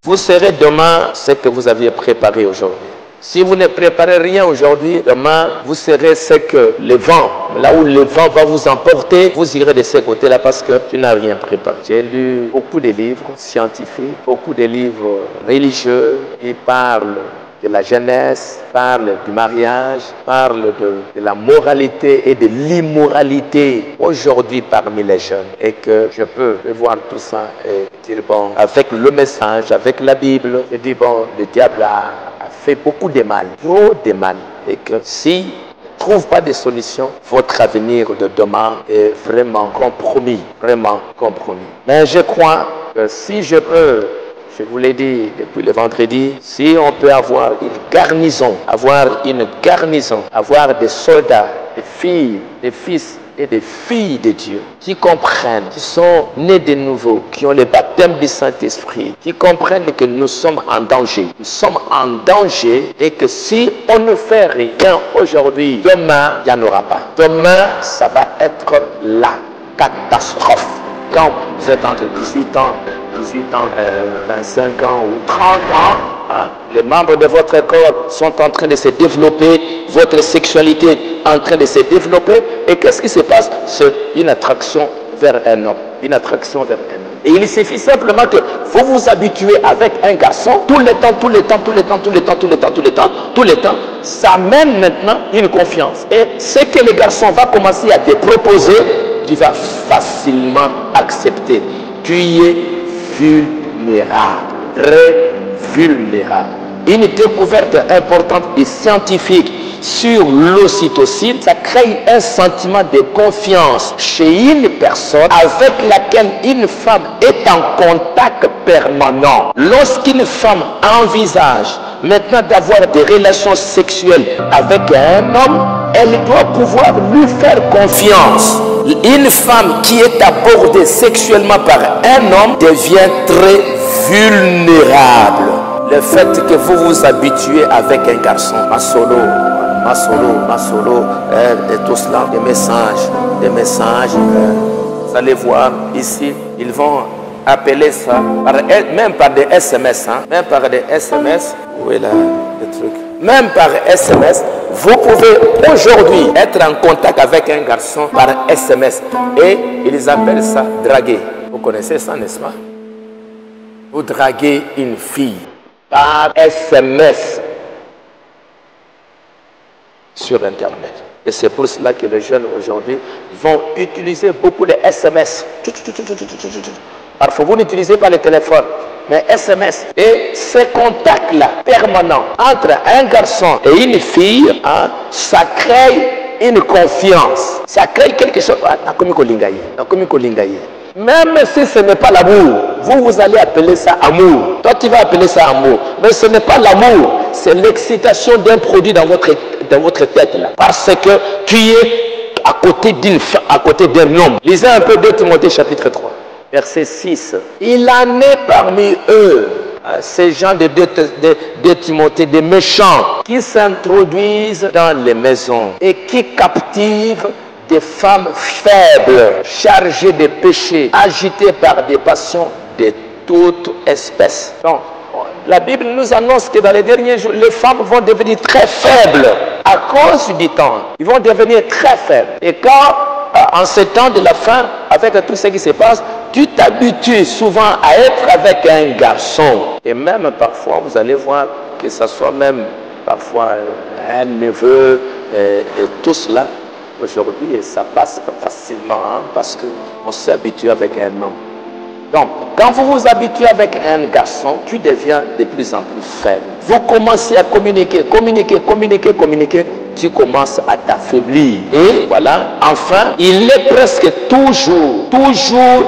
vous serez demain ce que vous aviez préparé aujourd'hui. Si vous ne préparez rien aujourd'hui, demain, vous serez ce que le vent, là où le vent va vous emporter, vous irez de ce côté-là parce que tu n'as rien préparé. J'ai lu beaucoup de livres scientifiques, beaucoup de livres religieux qui parlent de la jeunesse, parle du mariage, parle de la moralité et de l'immoralité aujourd'hui parmi les jeunes. Et que je peux voir tout ça et dire, bon, avec le message, avec la Bible, je dis, bon, le diable a fait beaucoup de mal, trop de mal. Et que si ne trouve pas de solution, votre avenir de demain est vraiment compromis, vraiment compromis. Mais je crois que si je peux, je vous l'ai dit depuis le vendredi, si on peut avoir une garnison, avoir des soldats, des filles, des fils et des filles de Dieu qui comprennent, qui sont nés de nouveau, qui ont le baptême du Saint-Esprit, qui comprennent que nous sommes en danger. Nous sommes en danger et que si on ne fait rien aujourd'hui, demain, il n'y en aura pas. Demain, ça va être la catastrophe. Quand vous êtes entre 18 ans, 25 ans ou 30 ans, les membres de votre corps sont en train de se développer, votre sexualité est en train de se développer, et qu'est-ce qui se passe? C'est une attraction vers un homme, une attraction vers un homme. Et il suffit simplement que vous vous habituez avec un garçon, tout le temps, ça mène maintenant une confiance. Et ce que le garçon va commencer à te proposer, tu vas facilement accepter. Tu es vulnérable, très vulnérable. Une découverte importante et scientifique sur l'ocytocine, ça crée un sentiment de confiance chez une personne avec laquelle une femme est en contact permanent. Lorsqu'une femme envisage maintenant d'avoir des relations sexuelles avec un homme, elle doit pouvoir lui faire confiance. Une femme qui est abordée sexuellement par un homme devient très vulnérable. Le fait que vous vous habituez avec un garçon, ma solo, et tout cela, des messages, vous allez voir ici, ils vont appeler ça, même par des SMS, même par des SMS, où est là le truc? Même par SMS, vous pouvez aujourd'hui être en contact avec un garçon par SMS. Et ils appellent ça draguer. Vous connaissez ça, n'est-ce pas? Vous draguez une fille par SMS sur Internet. Et c'est pour cela que les jeunes aujourd'hui vont utiliser beaucoup de SMS. Parfois, vous n'utilisez pas le téléphone, mais SMS. Et ce contact-là, permanent, entre un garçon et une fille, ça crée une confiance. Ça crée quelque chose. Même si ce n'est pas l'amour, vous allez appeler ça amour. Toi, tu vas appeler ça amour. Mais ce n'est pas l'amour, c'est l'excitation d'un produit dans votre tête. Là. Parce que tu es à côté d'un homme. Lisez un peu 2 Timothée chapitre 3. Verset 6. Il en est parmi eux, ces gens de Timothée, des méchants, qui s'introduisent dans les maisons et qui captivent des femmes faibles, chargées de péchés, agitées par des passions de toute espèce. Donc, la Bible nous annonce que dans les derniers jours, les femmes vont devenir très faibles à cause du temps. Ils vont devenir très faibles. Et quand, en ce temps de la fin, avec tout ce qui se passe, tu t'habitues souvent à être avec un garçon. Et même parfois, vous allez voir que ce soit même parfois un neveu et tout cela. Aujourd'hui, et ça passe facilement parce qu'on s'habitue avec un homme. Donc, quand vous vous habituez avec un garçon, tu deviens de plus en plus faible. Vous commencez à communiquer, tu commences à t'affaiblir. Et voilà, enfin, il est presque toujours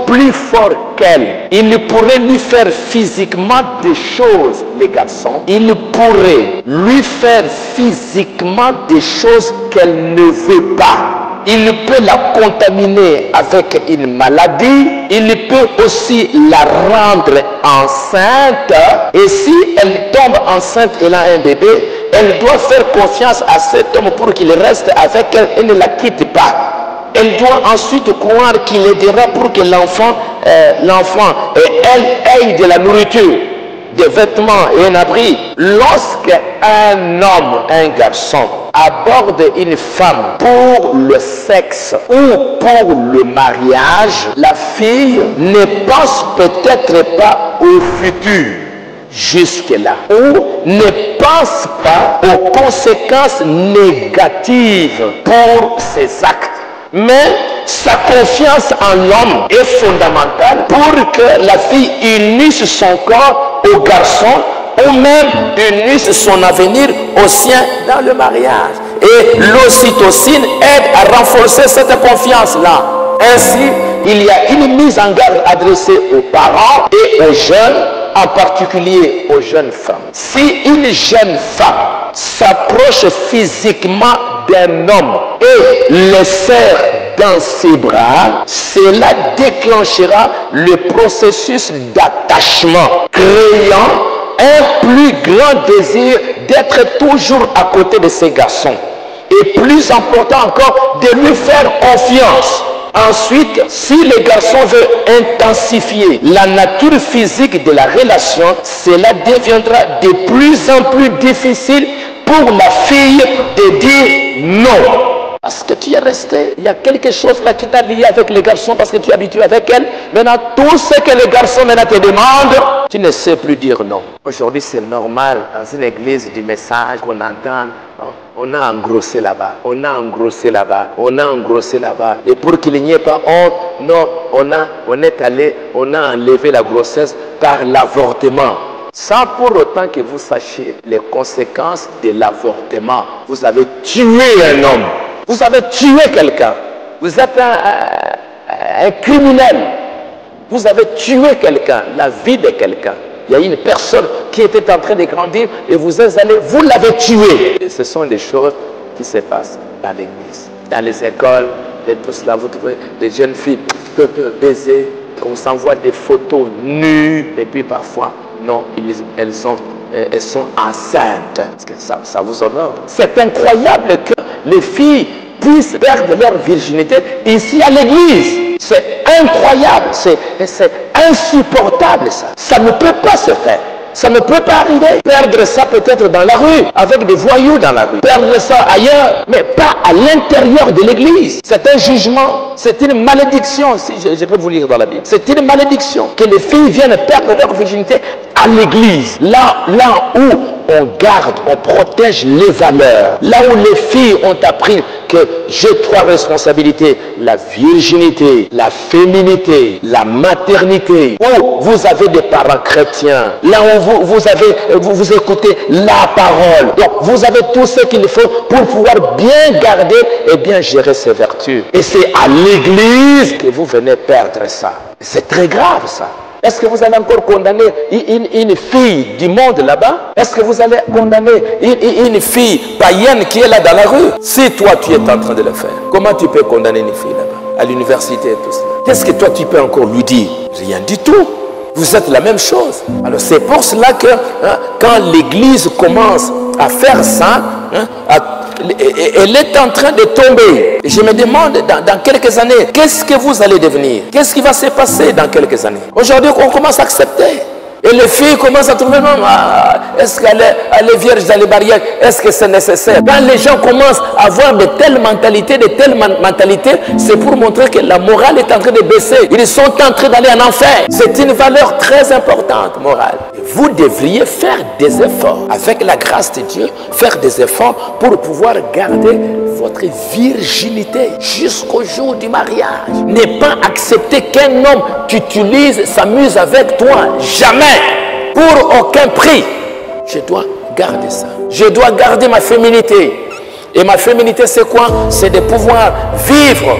plus fort qu'elle. Il pourrait lui faire physiquement des choses, les garçons. Il pourrait lui faire physiquement des choses qu'elle ne veut pas. Il peut la contaminer avec une maladie. Il peut aussi la rendre enceinte. Et si elle tombe enceinte, elle a un bébé, elle doit faire confiance à cet homme pour qu'il reste avec elle et ne la quitte pas. Elle doit ensuite croire qu'il aidera pour que l'enfant et elle aient de la nourriture. des vêtements et un abri. Lorsqu'un homme, un garçon, aborde une femme pour le sexe ou pour le mariage, la fille ne pense peut-être pas au futur jusque-là, ou ne pense pas aux conséquences négatives pour ses actes. Mais sa confiance en l'homme est fondamentale pour que la fille unisse son corps au garçon ou même unisse son avenir au sien dans le mariage. Et l'ocytocine aide à renforcer cette confiance-là. Ainsi, il y a une mise en garde adressée aux parents et aux jeunes, en particulier aux jeunes femmes. Si une jeune femme s'approche physiquement d'un homme et le serre dans ses bras, cela déclenchera le processus d'attachement, créant un plus grand désir d'être toujours à côté de ces garçons. Et plus important encore, de lui faire confiance. Ensuite, si le garçon veut intensifier la nature physique de la relation, cela deviendra de plus en plus difficile pour la fille de dire non. Parce que tu es resté, il y a quelque chose là qui t'a lié avec les garçons parce que tu es habitué avec elle. Maintenant, tout ce que les garçons maintenant te demandent, tu ne sais plus dire non. Aujourd'hui, c'est normal dans une église du message qu'on entend. On a engrossé là-bas, on a engrossé là-bas, on a engrossé là-bas. Et pour qu'il n'y ait pas honte, non, on est allé, on a enlevé la grossesse par l'avortement. Sans pour autant que vous sachiez les conséquences de l'avortement. Vous avez tué un homme. Vous avez tué quelqu'un. Vous êtes un criminel. Vous avez tué quelqu'un, la vie de quelqu'un. Il y a une personne qui était en train de grandir et vous êtes allé, vous l'avez tué. Et ce sont des choses qui se passent dans l'église, dans les écoles, et tout cela. Vous trouvez des jeunes filles baisées, on s'envoie des photos nues et puis parfois, non, elles sont enceintes. Parce que ça vous honore. C'est incroyable que les filles puissent perdre leur virginité ici à l'église. C'est incroyable, c'est insupportable ça. Ça ne peut pas se faire. Ça ne peut pas arriver. Perdre ça peut-être dans la rue, avec des voyous dans la rue. Perdre ça ailleurs, mais pas à l'intérieur de l'église. C'est un jugement, c'est une malédiction, si je peux vous lire dans la Bible. C'est une malédiction que les filles viennent perdre leur virginité à l'église. Là où on garde, on protège les valeurs. Là où les filles ont appris que j'ai trois responsabilités. La virginité, la féminité, la maternité. Où vous avez des parents chrétiens. Là où vous écoutez la parole. Donc vous avez tout ce qu'il faut pour pouvoir bien garder et bien gérer ces vertus. Et c'est à l'église que vous venez perdre ça. C'est très grave ça. Est-ce que vous allez encore condamner une fille du monde là-bas? Est-ce que vous allez condamner une fille païenne qui est là dans la rue? Si toi tu es en train de le faire, comment tu peux condamner une fille là-bas, à l'université et tout cela? Qu'est-ce que toi tu peux encore lui dire? Rien du tout. Vous êtes la même chose. Alors c'est pour cela que quand l'église commence à faire ça, elle est en train de tomber. Je me demande dans quelques années, qu'est-ce que vous allez devenir? Qu'est-ce qui va se passer dans quelques années? Aujourd'hui, on commence à accepter. Et les filles commencent à trouver, non, est-ce qu'elle est vierge dans les barrières? Est-ce que c'est nécessaire? Quand les gens commencent à avoir de telles mentalités, c'est pour montrer que la morale est en train de baisser. Ils sont en train d'aller en enfer. C'est une valeur très importante, morale. Vous devriez faire des efforts, avec la grâce de Dieu, faire des efforts pour pouvoir garder votre virginité jusqu'au jour du mariage. Ne pas accepter qu'un homme t'utilise, s'amuse avec toi. Jamais. Pour aucun prix. Je dois garder ça. Je dois garder ma féminité. Et ma féminité, c'est quoi? C'est de pouvoir vivre.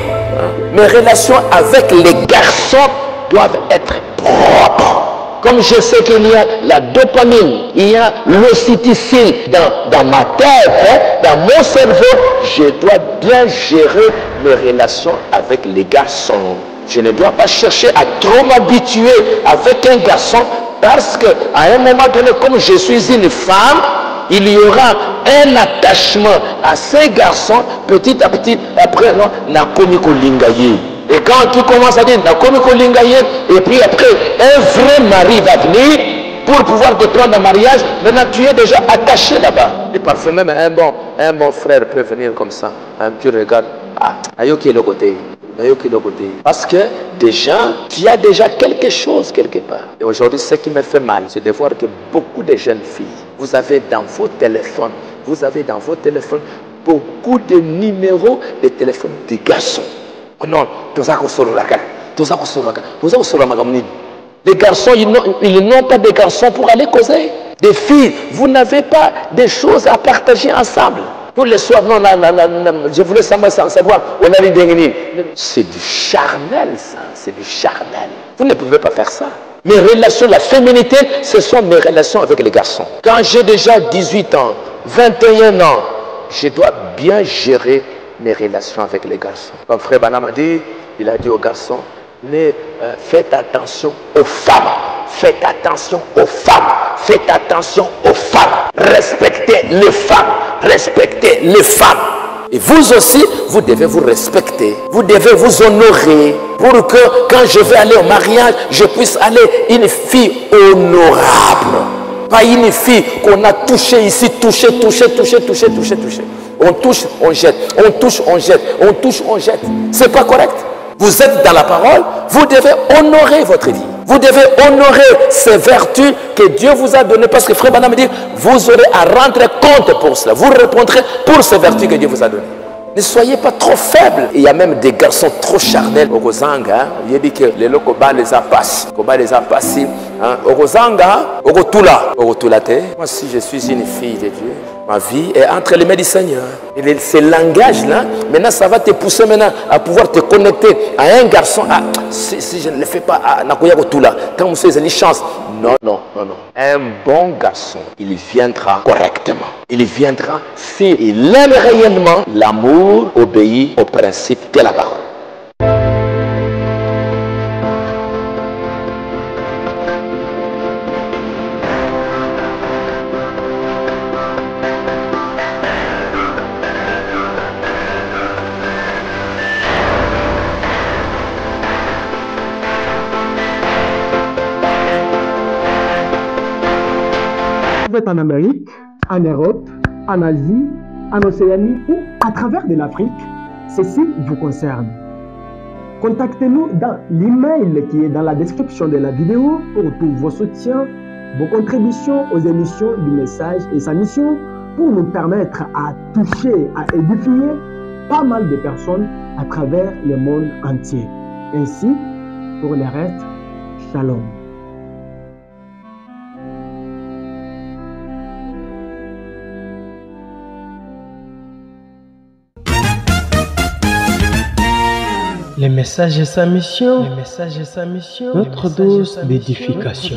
Mes relations avec les garçons doivent être propres. Comme je sais qu'il y a la dopamine, il y a l'ocytocine dans ma tête, dans mon cerveau, je dois bien gérer mes relations avec les garçons. Je ne dois pas chercher à trop m'habituer avec un garçon parce qu'à un moment donné, comme je suis une femme, il y aura un attachement à ces garçons petit à petit. Après, non, Nakomi Kolingaye. Et quand tu commences à dire Nakomi Kolingaye, et puis après, un vrai mari va venir, pour pouvoir te prendre en mariage, maintenant tu es déjà attaché là-bas. Et parfois même un bon frère peut venir comme ça. Tu regardes, ayoki le côté. Parce que déjà, tu as déjà quelque chose quelque part. Et aujourd'hui, ce qui me fait mal, c'est de voir que beaucoup de jeunes filles, vous avez dans vos téléphones, beaucoup de numéros de téléphone des garçons. Oh non, les garçons, ils n'ont pas de garçons pour aller causer. Des filles, vous n'avez pas des choses à partager ensemble. Pour le soir, non, je voulais savoir, on a dit, c'est du charnel, ça, c'est du charnel. Vous ne pouvez pas faire ça. Mes relations, la féminité, ce sont mes relations avec les garçons. Quand j'ai déjà 18 ans, 21 ans, je dois bien gérer mes relations avec les garçons. Comme frère Banam a dit, il a dit aux garçons, faites attention aux femmes. Faites attention aux femmes. Faites attention aux femmes. Respectez les femmes. Respectez les femmes. Et vous aussi, vous devez vous respecter. Vous devez vous honorer pour que quand je vais aller au mariage, je puisse aller une fille honorable. Pas une fille qu'on a touchée ici, touchée. On touche, on jette. On touche, on jette. On touche, on jette. C'est pas correct. Vous êtes dans la parole, vous devez honorer votre vie. Vous devez honorer ces vertus que Dieu vous a données. Parce que Frère Banam dit, vous aurez à rendre compte pour cela. Vous répondrez pour ces vertus que Dieu vous a données. Ne soyez pas trop faibles. Il y a même des garçons trop charnels. Ogozanga, il dit que les Koba les a passés. Koba les a passés. Ogozanga, Ogotulate. Moi, si je suis une fille de Dieu, ma vie est entre les mains du Seigneur. Et ce langage-là, maintenant, ça va te pousser maintenant à pouvoir te connecter à un garçon. Si je ne le fais pas, quand vous avez une chance. Non. Un bon garçon, il viendra correctement. Il viendra s'il aime réellement. L'amour obéit au principe de la parole. Vous êtes en Amérique, en Europe, en Asie, en Océanie ou à travers de l'Afrique, ceci vous concerne. Contactez-nous dans l'email qui est dans la description de la vidéo pour tous vos soutiens, vos contributions aux émissions du message et sa mission pour nous permettre à toucher, à édifier pas mal de personnes à travers le monde entier. Ainsi, pour le reste, shalom. Le message et sa mission, notre dose d'édification.